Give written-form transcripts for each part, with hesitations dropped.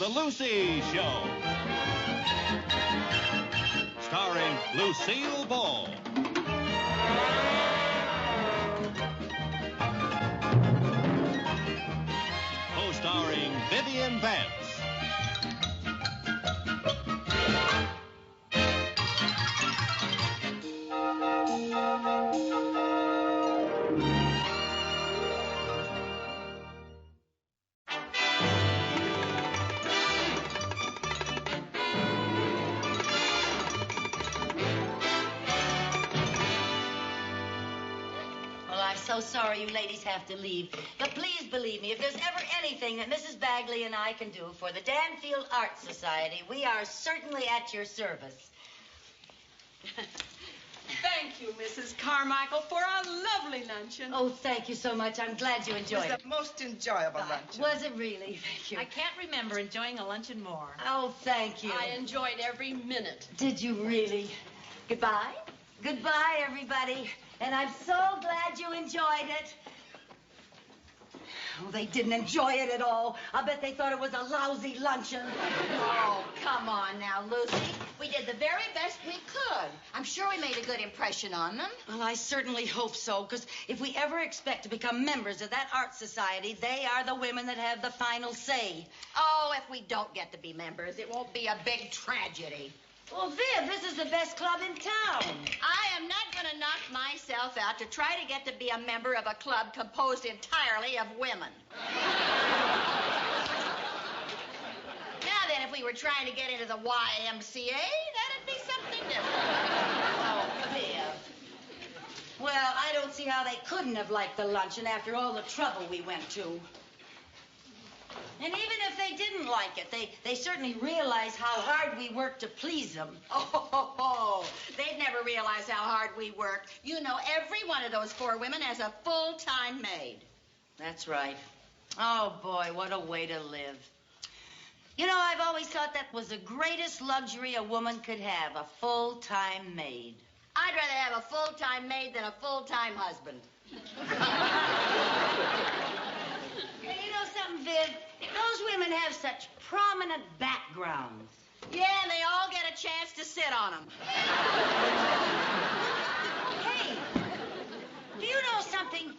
The Lucy Show. Starring Lucille Ball. Co-starring Vivian Vance. So sorry you ladies have to leave. But please believe me, if there's ever anything that Mrs. Bagley and I can do for the Danfield Art Society, we are certainly at your service. Thank you, Mrs. Carmichael, for a lovely luncheon. Oh, thank you so much. I'm glad you enjoyed it. It was the most enjoyable luncheon. Was it really? Thank you. I can't remember enjoying a luncheon more. Oh, thank you. I enjoyed every minute. Did you really? Goodbye. Goodbye, everybody. And I'm so glad you enjoyed it. Oh, they didn't enjoy it at all. I bet they thought it was a lousy luncheon. Oh, come on now, Lucy. We did the very best we could. I'm sure we made a good impression on them. Well, I certainly hope so, because if we ever expect to become members of that art society, they are the women that have the final say. Oh, if we don't get to be members, it won't be a big tragedy. Well, Viv, this is the best club in town. I am not going to knock myself out to try to get to be a member of a club composed entirely of women. Now then, if we were trying to get into the YMCA, that'd be something different. Oh, Viv. Well, I don't see how they couldn't have liked the luncheon after all the trouble we went to. And even if they didn't like it, they certainly realize how hard we worked to please them. Oh, they'd never realize how hard we worked. You know, every one of those 4 women has a full-time maid. That's right. Oh, boy, what a way to live. You know, I've always thought that was the greatest luxury a woman could have, a full-time maid. I'd rather have a full-time maid than a full-time husband. Hey, you know something, Viv? Those women have such prominent backgrounds. Yeah, and they all get a chance to sit on them. Hey, do you know something?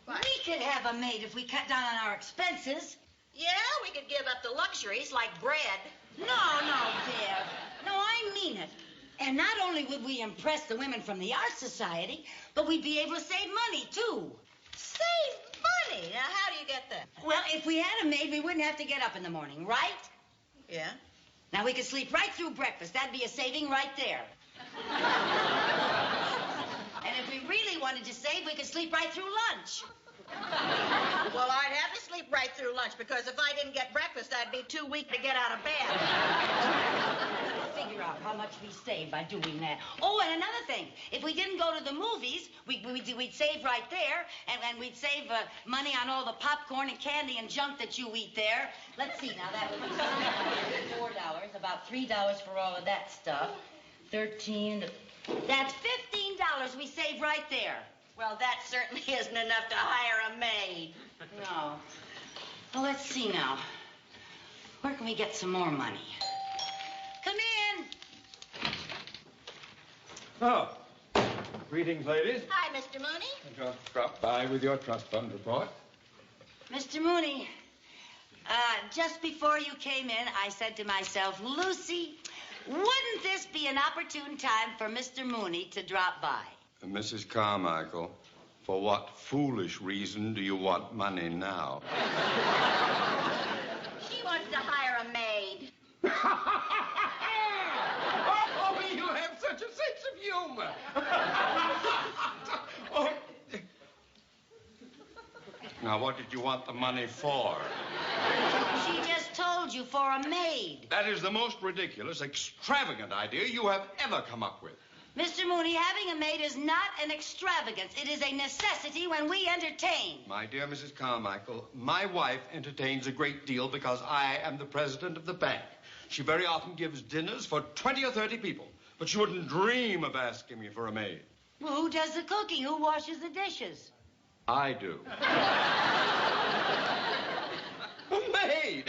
What? We could have a maid if we cut down on our expenses. Yeah, we could give up the luxuries like bread. No, Viv. No, I mean it. And not only would we impress the women from the art society, but we'd be able to save money, too. Save money? Now, how do you get that? Well, if we had a maid, we wouldn't have to get up in the morning, right? Yeah. Now, we could sleep right through breakfast. That'd be a saving right there. And if we really wanted to save, we could sleep right through lunch. Well, I'd have to sleep right through lunch, because if I didn't get breakfast, I'd be too weak to get out of bed. Figure out how much we save by doing that. Oh, and another thing. If we didn't go to the movies, we'd save right there, and we'd save money on all the popcorn and candy and junk that you eat there. Let's see, now, that would be $4, about $3 for all of that stuff. 13, that's $15 we save right there. Well, that certainly isn't enough to hire a maid. No. Well, let's see now. Where can we get some more money? Come in. Oh, greetings, ladies. Hi, Mr. Mooney. I just dropped by with your trust fund report. Mr. Mooney, just before you came in, I said to myself, Lucy, wouldn't this be an opportune time for Mr. Mooney to drop by? Mrs. Carmichael, for what foolish reason do you want money now? She wants to hire a maid. Oh, you have such a sense of humor. Oh. Now, what did you want the money for? She just told you, for a maid. That is the most ridiculous, extravagant idea you have ever come up with. Mr. Mooney, having a maid is not an extravagance. It is a necessity when we entertain. My dear Mrs. Carmichael, my wife entertains a great deal because I am the president of the bank. She very often gives dinners for 20 or 30 people, but she wouldn't dream of asking me for a maid. Well, who does the cooking? Who washes the dishes? I do. A maid!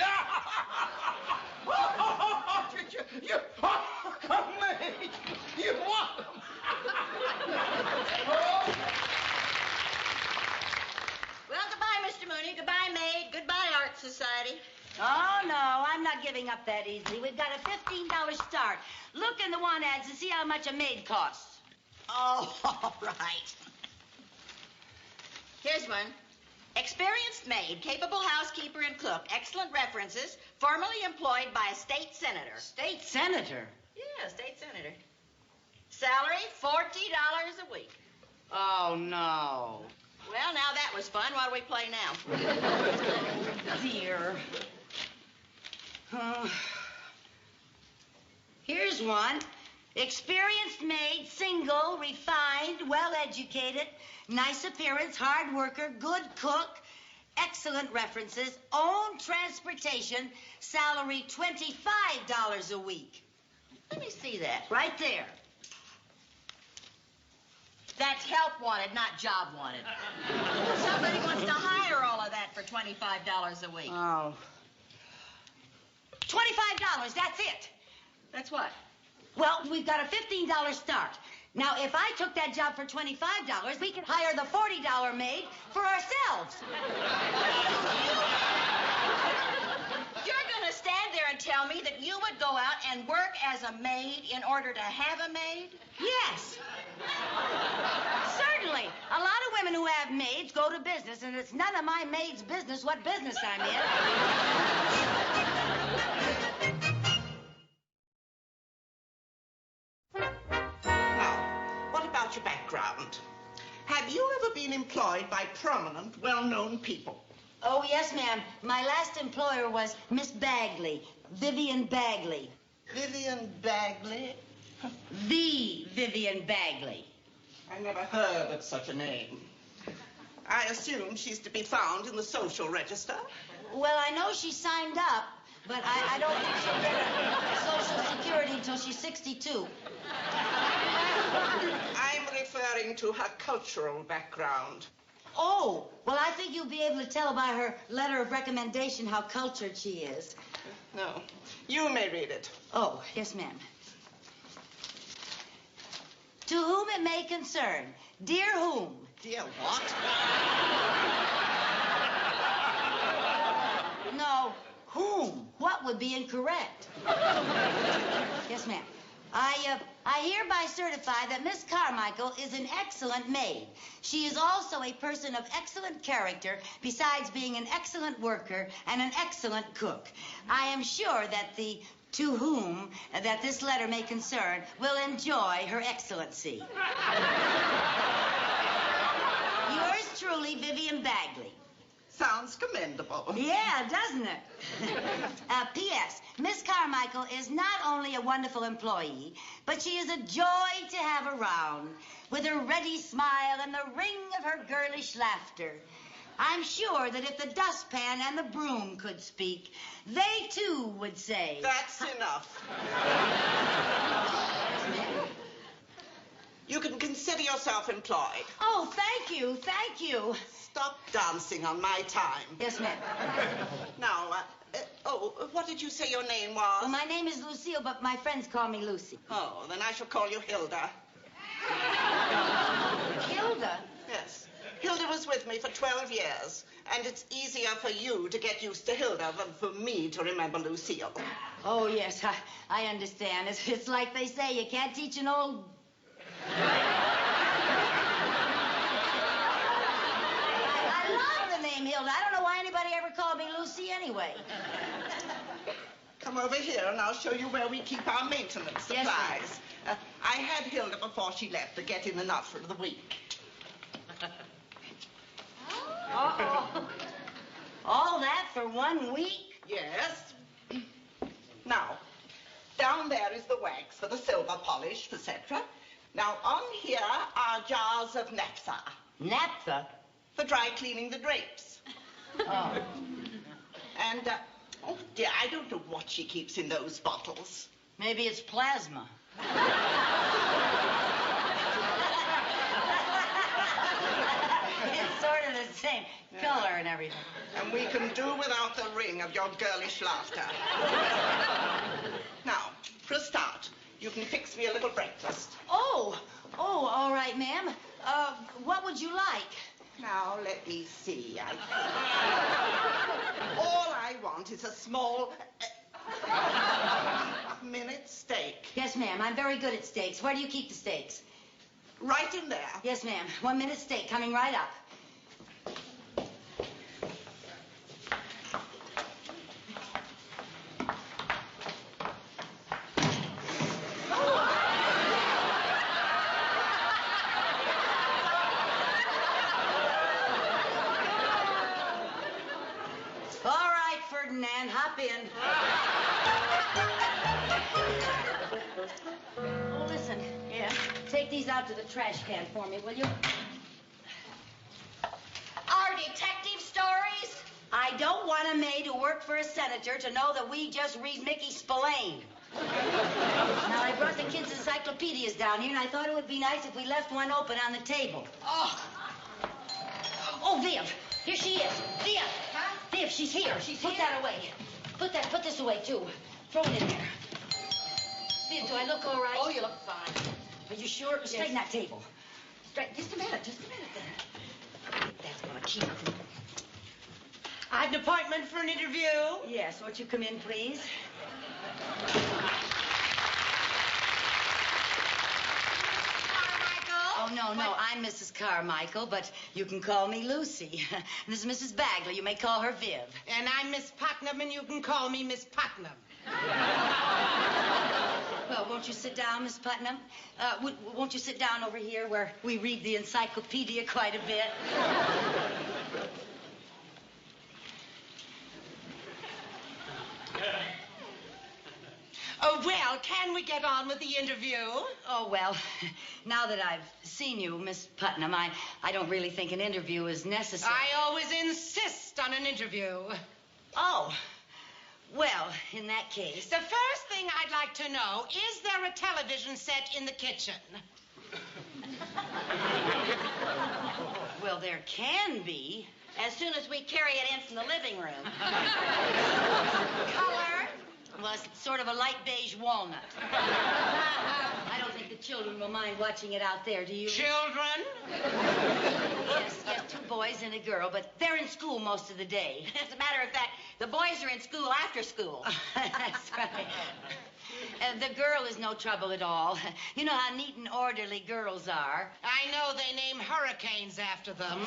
society? Oh, no, I'm not giving up that easily. We've got a $15 start. Look in the want ads and see how much a maid costs. Oh, all right. Here's one. Experienced maid, capable housekeeper and cook, excellent references, formerly employed by a state senator. State senator? Yeah, state senator. Salary, $40 a week. Oh, no. Well, now that was fun. What do we play now? Dear. Here's one. Experienced maid, single, refined, well-educated, nice appearance, hard worker, good cook, excellent references, own transportation, salary $25 a week. Let me see that. Right there. That's help wanted, not job wanted. Somebody wants to hire all of that for $25 a week. Oh. $25, that's it. That's what? Well, we've got a $15 start. Now, if I took that job for $25, we could hire the $40 maid for ourselves. You're going to stand there and tell me that you would go out and work as a maid in order to have a maid? Yes. Certainly. A lot of women who have maids go to business, and it's none of my maid's business what business I'm in. Now, what about your background? Have you ever been employed by prominent, well-known people? Oh, yes, ma'am. My last employer was Miss Bagley, Vivian Bagley. Vivian Bagley? The Vivian Bagley. I never heard of such a name. I assume she's to be found in the social register? Well, I know she signed up, but I don't think she'll get a Social Security until she's 62. I'm referring to her cultural background. Oh, well, I think you'll be able to tell by her letter of recommendation how cultured she is. No, you may read it. Oh, yes, ma'am. To whom it may concern, dear whom? Dear what? No, whom? What would be incorrect? Yes, ma'am. I hereby certify that Miss Carmichael is an excellent maid. She is also a person of excellent character, besides being an excellent worker and an excellent cook. I am sure that the to whom that this letter may concern will enjoy her excellency. Yours truly, Vivian Bagley. Sounds commendable. Yeah, doesn't it? P.S. Miss Carmichael is not only a wonderful employee, but she is a joy to have around, with her ready smile and the ring of her girlish laughter. I'm sure that if the dustpan and the broom could speak, they too would say... That's enough. You can consider yourself employed. Oh, thank you, thank you. Stop dancing on my time. Yes, ma'am. Now, what did you say your name was? Well, my name is Lucille, but my friends call me Lucy. Oh, then I shall call you Hilda. Hilda? Yes. Hilda was with me for 12 years, and it's easier for you to get used to Hilda than for me to remember Lucille. Oh, yes, I understand. It's like they say, you can't teach an old... I love the name Hilda. I don't know why anybody ever called me Lucy anyway. Come over here, and I'll show you where we keep our maintenance supplies. Yes, I had Hilda before she left to get in enough for the week. Uh-oh. All that for 1 week? Yes. Now, down there is the wax for the silver polish, etc. Now, on here are jars of naphtha. Naphtha? For dry cleaning the drapes. Oh. And, oh, dear, I don't know what she keeps in those bottles. Maybe it's plasma. It's sort of the same color and everything. And we can do without the ring of your girlish laughter. Now, for a start, you can fix me a little breakfast. Oh, all right, ma'am. What would you like? Now, let me see. All is a small minute steak. Yes, ma'am. I'm very good at steaks. Where do you keep the steaks? Right in there. Yes, ma'am. 1 minute steak coming right up. All right, Ferdinand, hop in. Oh, listen. Yeah. Take these out to the trash can for me, will you? Our detective stories? I don't want a maid who worked for a senator to know that we just read Mickey Spillane. Now, I brought the kids' encyclopedias down here, and I thought it would be nice if we left one open on the table. Oh, Viv, here she is. Viv. Huh? Viv, she's here. She's Put here? that away. Put this away, too. Throw it in there. Viv, do I look all right? Oh, you look fine. Are you sure? Straighten that table. Just a minute then. That's gonna keep it from... I had an appointment for an interview. Yes, won't you come in, please? Carmichael? Oh, no, I'm Mrs. Carmichael, but you can call me Lucy. This is Mrs. Bagley. You may call her Viv. And I'm Miss Putnam, and you can call me Miss Putnam. Well, won't you sit down, Miss Putnam? Won't you sit down over here where we read the encyclopedia quite a bit? Oh, well, can we get on with the interview? Oh, well, now that I've seen you, Miss Putnam, I don't really think an interview is necessary. I always insist on an interview. Oh, well, in that case... The first thing I'd like to know, is there a television set in the kitchen? Well, there can be. As soon as we carry it in from the living room. Color? Well, it's sort of a light beige walnut. I don't think the children will mind watching it out there, do you? Children? Yes, 2 boys and a girl, but they're in school most of the day. As a matter of fact, the boys are in school after school. That's right. The girl is no trouble at all. You know how neat and orderly girls are. I know they name hurricanes after them.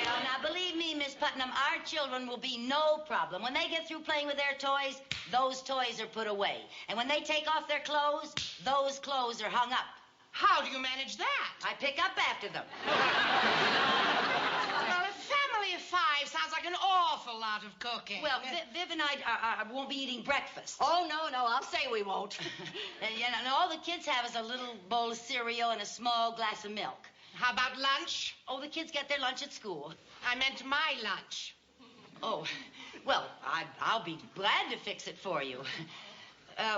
Well, now, believe me, Miss Putnam, our children will be no problem. When they get through playing with their toys, those toys are put away. And when they take off their clothes, those clothes are hung up. How do you manage that? I pick up after them. Well, a family of 5 sounds like an awful lot of cooking. Well, Viv and I won't be eating breakfast. Oh, no, I'll say we won't. And all the kids have is a little bowl of cereal and a small glass of milk. How about lunch? Oh, the kids get their lunch at school. I meant my lunch. Oh, well, I'll be glad to fix it for you.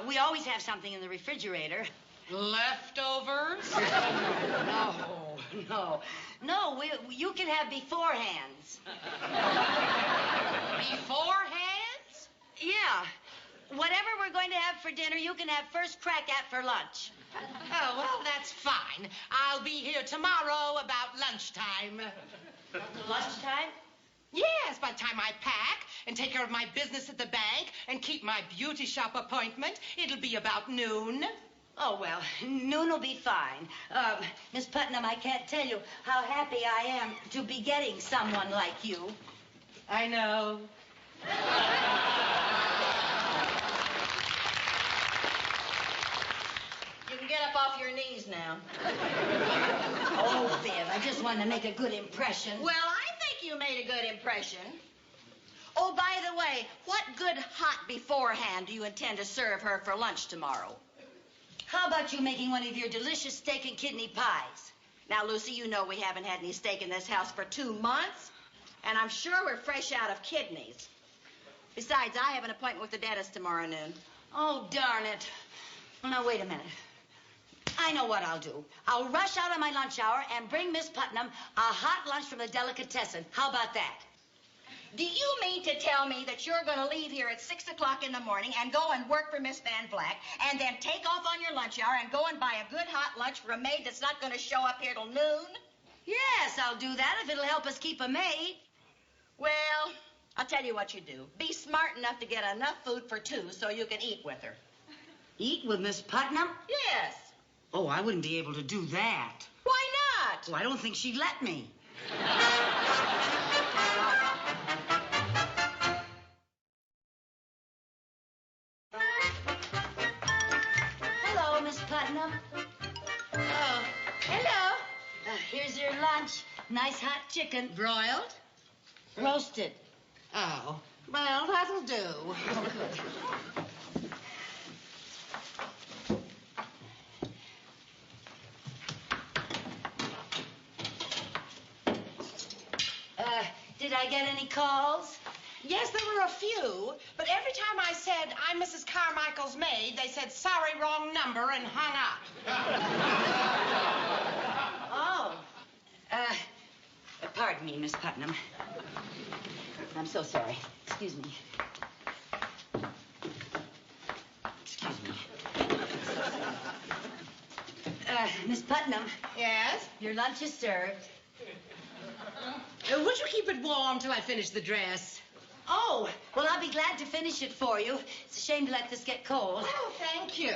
We always have something in the refrigerator. Leftovers? No, you can have beforehands. Beforehands? Yeah. Whatever we're going to have for dinner, you can have first crack at for lunch. Oh, well, that's fine. I'll be here tomorrow about lunchtime. Lunchtime? Yes, by the time I pack and take care of my business at the bank and keep my beauty shop appointment, it'll be about noon. Oh, well, noon will be fine. Miss Putnam, I can't tell you how happy I am to be getting someone like you. I know. You can get up off your knees now. Oh, Viv, I just wanted to make a good impression. Well, I think you made a good impression. Oh, by the way, what good hot beforehand do you intend to serve her for lunch tomorrow? How about you making one of your delicious steak and kidney pies? Now, Lucy, you know we haven't had any steak in this house for 2 months, and I'm sure we're fresh out of kidneys. Besides, I have an appointment with the dentist tomorrow noon. Oh, darn it. Now, wait a minute. I know what I'll do. I'll rush out on my lunch hour and bring Miss Putnam a hot lunch from the delicatessen. How about that? Do you mean to tell me that you're going to leave here at 6 o'clock in the morning and go and work for Miss Van Vleck and then take off on your lunch hour and go and buy a good hot lunch for a maid that's not going to show up here till noon? Yes, I'll do that if it'll help us keep a maid. Well, I'll tell you what you do. Be smart enough to get enough food for two so you can eat with her. Eat with Miss Putnam? Yes. Oh, I wouldn't be able to do that. Why not? Oh, I don't think she'd let me. Hello, Miss Putnam. Oh, hello. Here's your lunch. Nice hot chicken. Broiled? Roasted. Oh, well, that'll do. Did I get any calls? Yes, there were a few, but every time I said, I'm Mrs. Carmichael's maid, they said, sorry, wrong number, and hung up. Oh. Pardon me, Miss Putnam. I'm so sorry. Excuse me. Excuse me. Miss Putnam, Yes? your lunch is served. Would you keep it warm till I finish the dress? Oh, well, I'll be glad to finish it for you. It's a shame to let this get cold. Oh, thank you.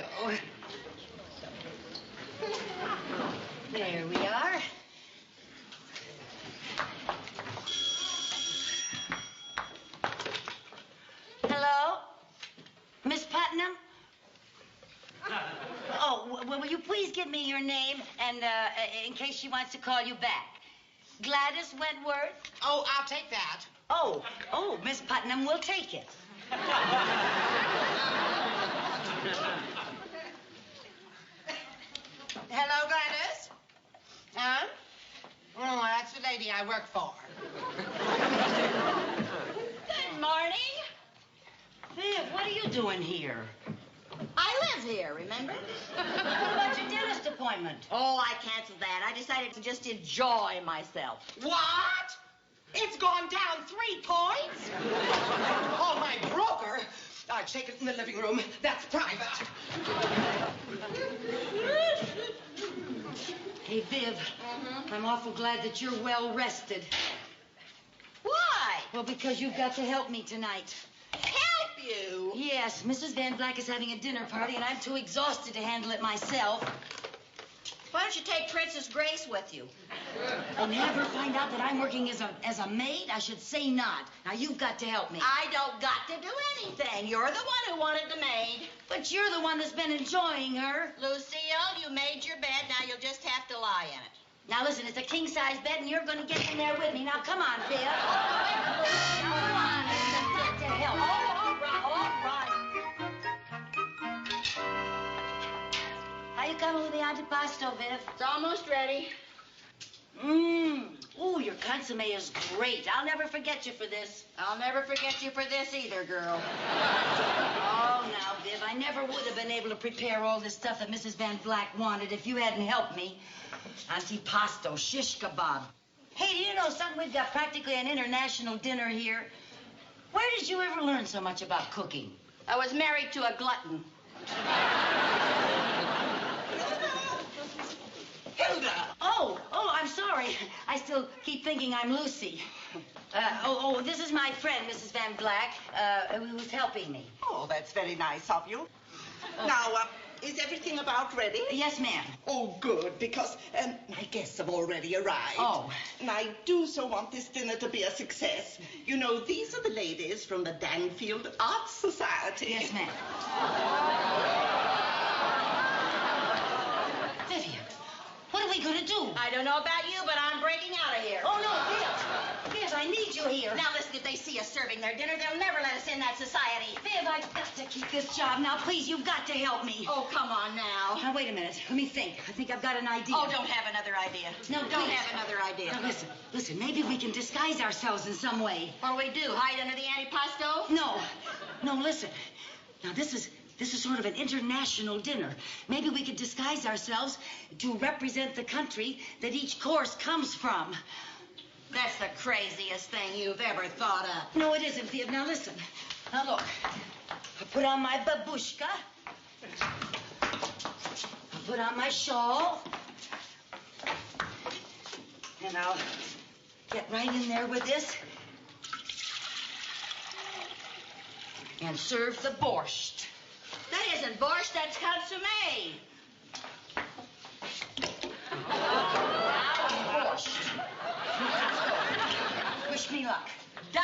There we are. Hello? Miss Putnam? Oh, well, will you please give me your name and in case she wants to call you back? Gladys Wentworth? Oh, I'll take that. Oh, Miss Putnam will take it. Hello, Gladys? Huh? Oh, that's the lady I work for. Good morning. Viv, what are you doing here? I live here, remember? What about your dentist appointment? Oh, I canceled that. I decided to just enjoy myself. What? It's gone down 3 points? Oh, my broker. I'll take it in the living room. That's private. Hey, Viv, I'm awful glad that you're well rested. Why? Well, because you've got to help me tonight. Help you? Yes, Mrs. Van Vleck is having a dinner party, and I'm too exhausted to handle it myself. Why don't you take Princess Grace with you? And have her find out that I'm working as a maid? I should say not. Now, you've got to help me. I don't got to do anything. You're the one who wanted the maid. But you're the one that's been enjoying her. Lucille, you made your bed. Now you'll just have to lie in it. Now, listen, it's a king-size bed, and you're going to get in there with me. Now, come on, Viv. Now, come on. You've got to help. All right. How you coming with the antipasto, Viv? It's almost ready. Ooh, your consomme is great. I'll never forget you for this. I'll never forget you for this either, girl. Oh, now, Viv, I never would have been able to prepare all this stuff that Mrs. Van Vleck wanted if you hadn't helped me. Antipasto, shish kebab. Hey, do you know something? We've got practically an international dinner here. Where did you ever learn so much about cooking? I was married to a glutton. Hilda! Oh, I'm sorry. I still keep thinking I'm Lucy. This is my friend, Mrs. Van Vleck, who was helping me. Oh, that's very nice of you. Now, is everything about ready? Yes, ma'am. Oh, good, because my guests have already arrived. Oh. And I do so want this dinner to be a success. You know, these are the ladies from the Danfield Arts Society. Yes, ma'am. Vivian, what are we going to do? I don't know about you, but I'm breaking out of here. Oh, no, Viv. Viv, I need you here. Now, listen, if they see us serving their dinner, they'll never let us in that society. Viv, I've got to keep this job. Now, please, you've got to help me. Oh, come on now. Now, wait a minute. Let me think. I think I've got an idea. Oh, don't have another idea. No, don't please. have another idea. Now, listen. Maybe we can disguise ourselves in some way. What'll we do, hide under the antipasto? No, listen. Now, this is sort of an international dinner. Maybe we could disguise ourselves to represent the country that each course comes from. That's the craziest thing you've ever thought of. No, it isn't, Viv. Now, listen. Now, look. I put on my babushka. I put on my shawl. And I'll get right in there with this. and serve the borscht. That isn't borscht, that's consommé. Borscht. Wish me luck. Da.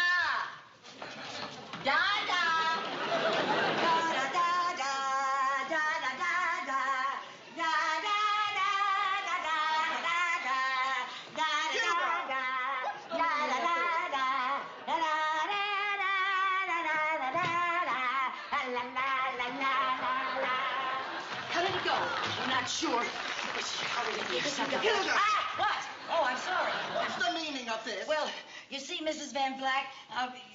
Da, da. Da, da, da, da. Da, da, da, da. Da, da, da, da, da, da, da. Da, da, da, da. Da, da, da, da. Da, da, da, da, da, da, da. La, la, la, la, la, la. How did it go? I'm not sure. How did it go? Hilda! Ah, what? Oh, I'm sorry. What's the meaning of this? Well, you see, Mrs. Van Vleck,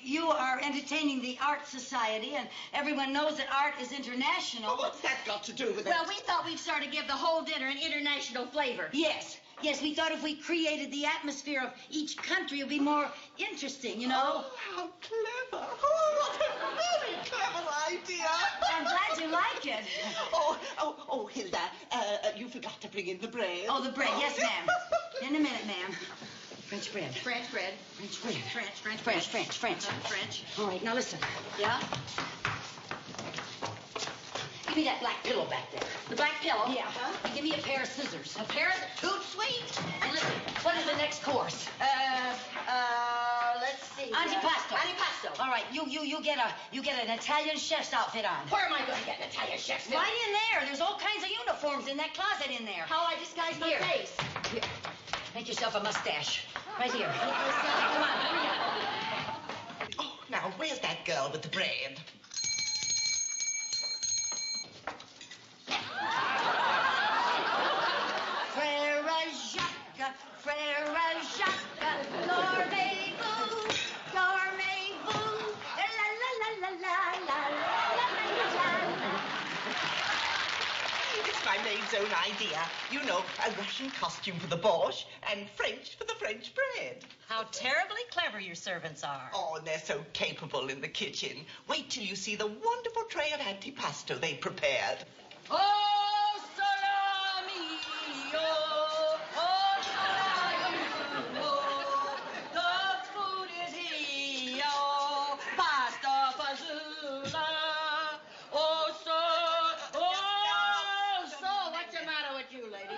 you are entertaining the Art Society, and everyone knows that art is international. Well, what's that got to do with it? Well, we thought we'd sort of give the whole dinner an international flavor. Yes, we thought if we created the atmosphere of each country, it would be more interesting, you know? Oh, how clever. Oh, what a very clever idea. I'm glad you like it. Oh, Hilda, you forgot to bring in the bread. Oh, the bread, yes, ma'am. In a minute, ma'am. French bread. French bread. French bread. French. All right, now listen. Yeah? Give me that black pillow back there. The black pillow? Yeah. And give me a pair of scissors. A pair of toot sweet. And listen, what is the next course? Let's see. Antipasto. Antipasto. All right, you get an Italian chef's outfit on. Where am I going to get an Italian chef's fit? Right in there. There's all kinds of uniforms in that closet in there. How I disguise my Here. face? Here. Make yourself a mustache. Right here. Come on, hurry up. Oh, now, where's that girl with the bread? Frère Jacques, dormez-vous, dormez-vous, la la la la la la la la. It's my maid's own idea. You know, a Russian costume for the borscht and French for the French bread. How terribly clever your servants are. Oh, and they're so capable in the kitchen. Wait till you see the wonderful tray of antipasto they prepared. Oh, salami, oh, salami, oh, the food is here, oh, pasta fazoula, oh, so, what's the matter with you, lady?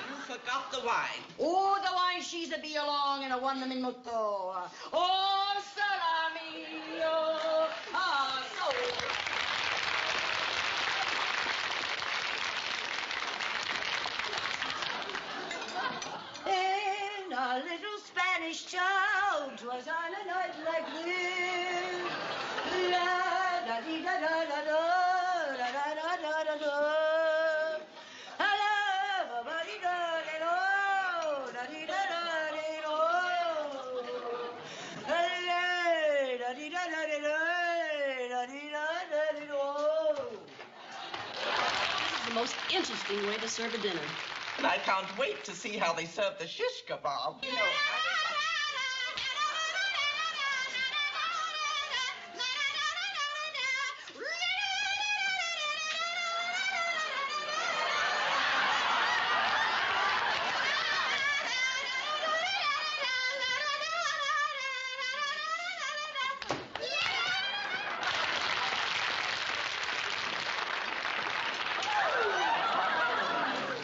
You forgot the wine. Oh, the wine she's a be along and a one them in moto. Oh, salami, oh, so. In a little Spanish town, 'twas on a night like this. La da dee da da da da da da da da da da. The most interesting way to serve a dinner. And I can't wait to see how they serve the shish kebab. You know,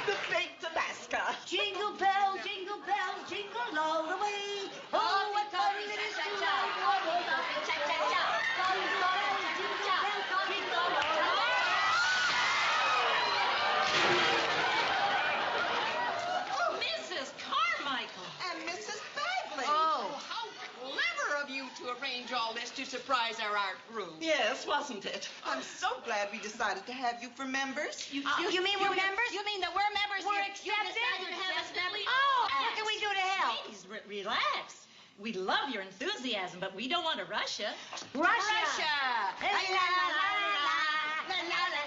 the baked Alaska. Jingle bells, jingle all the way. Oh, what fun it is to ride one horse open sleigh. Jingle bells, jingle all the way. Mrs. Carmichael. And Mrs. Bagley. Oh, how clever of you to arrange all this to surprise our art room. Yes, wasn't it? I'm so glad we decided to have you for members. You mean we're members? You mean that we're members? We're You accepted? decided to have us members? Oh, what can we do to help? Please relax. We love your enthusiasm, but we don't want to rush you. Russia. Russia. La, la, la, la, la, la, la,